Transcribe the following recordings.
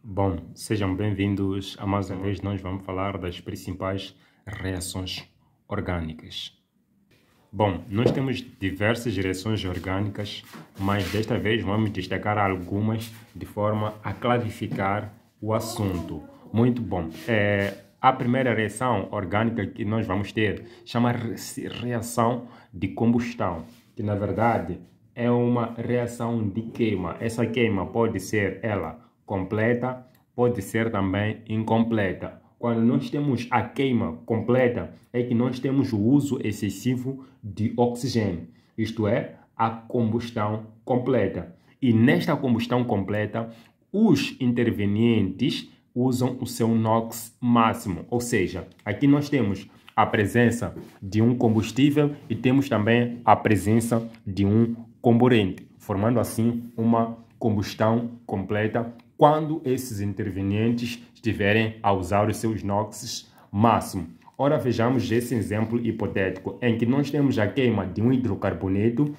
Bom, sejam bem-vindos a mais uma vez. Nós vamos falar das principais reações orgânicas. Bom, nós temos diversas reações orgânicas, mas desta vez vamos destacar algumas de forma a clarificar o assunto. Muito bom. A primeira reação orgânica que nós vamos ter chama-se reação de combustão, que na verdade é uma reação de queima. Essa queima pode ser ela completa, pode ser também incompleta. Quando nós temos a queima completa, é que nós temos o uso excessivo de oxigênio, isto é, a combustão completa. E nesta combustão completa, os intervenientes usam o seu NOx máximo, ou seja, aqui nós temos a presença de um combustível e temos também a presença de um comburente, formando assim uma combustão completa quando esses intervenientes estiverem a usar os seus NOx máximo. Ora, vejamos esse exemplo hipotético em que nós temos a queima de um hidrocarboneto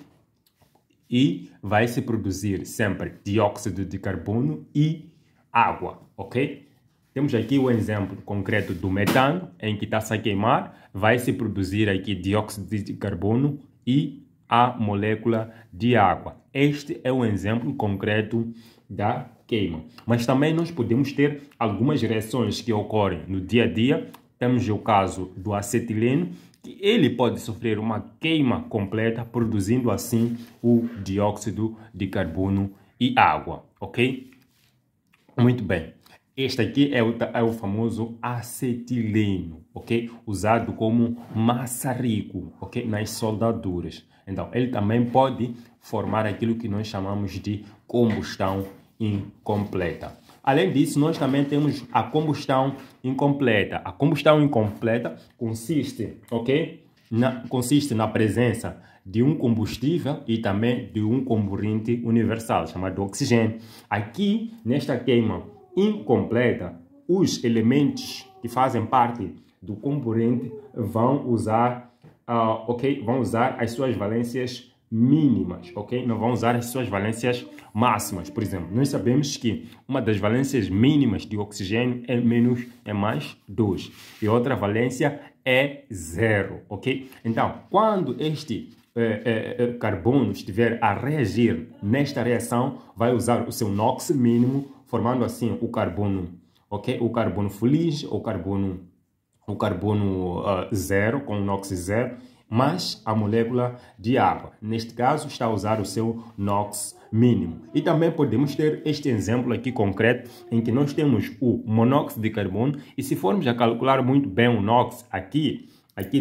e vai se produzir sempre dióxido de carbono e água, ok? Temos aqui o exemplo concreto do metano, em que está-se a queimar, vai se produzir aqui dióxido de carbono e a molécula de água. Este é um exemplo concreto da queima. Mas também nós podemos ter algumas reações que ocorrem no dia a dia. Temos o caso do acetileno, que ele pode sofrer uma queima completa, produzindo assim o dióxido de carbono e água, ok? Muito bem. Este aqui é o famoso acetileno, ok? Usado como maçarico, ok? Nas soldaduras. Então, ele também pode formar aquilo que nós chamamos de combustão incompleta. Além disso, nós também temos a combustão incompleta. A combustão incompleta consiste, ok? Consiste na presença de um combustível e também de um comburente universal, chamado oxigênio. Aqui, nesta queima incompleta, os elementos que fazem parte do comburente vão usar, vão usar as suas valências mínimas, ok? Não vão usar as suas valências máximas. Por exemplo, nós sabemos que uma das valências mínimas de oxigênio é mais 2 e outra valência é 0, ok? Então, quando este carbono estiver a reagir nesta reação, vai usar o seu NOx mínimo, formando assim o carbono, ok? O carbono feliz, o carbono zero, com NOx zero, mais a molécula de água. Neste caso, está a usar o seu NOx mínimo. E também podemos ter este exemplo aqui concreto, em que nós temos o monóxido de carbono, e se formos a calcular muito bem o NOx aqui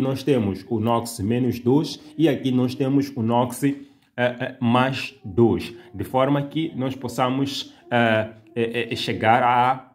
nós temos o NOx menos 2 e aqui nós temos o NOx mais 2, de forma que nós possamos chegar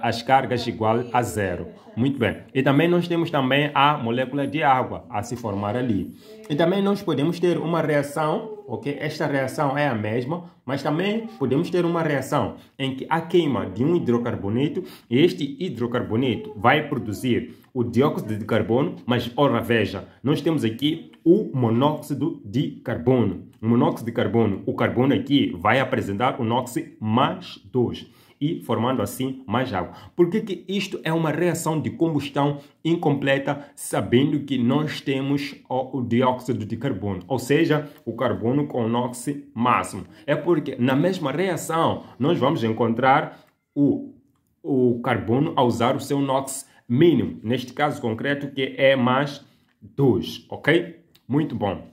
as cargas igual a 0. Muito bem. E também nós temos também a molécula de água a se formar ali. E também nós podemos ter uma reação, ok? Esta reação é a mesma, mas também podemos ter uma reação em que a queima de um hidrocarboneto, e este hidrocarboneto vai produzir o dióxido de carbono, mas, ora veja, nós temos aqui o monóxido de carbono. O monóxido de carbono, o carbono aqui vai apresentar o NOx mais 2. E formando assim mais água. Por que isto é uma reação de combustão incompleta, sabendo que nós temos o dióxido de carbono, ou seja, o carbono com NOx máximo? É porque na mesma reação nós vamos encontrar o carbono a usar o seu NOx mínimo, neste caso concreto que é mais 2, ok? Muito bom.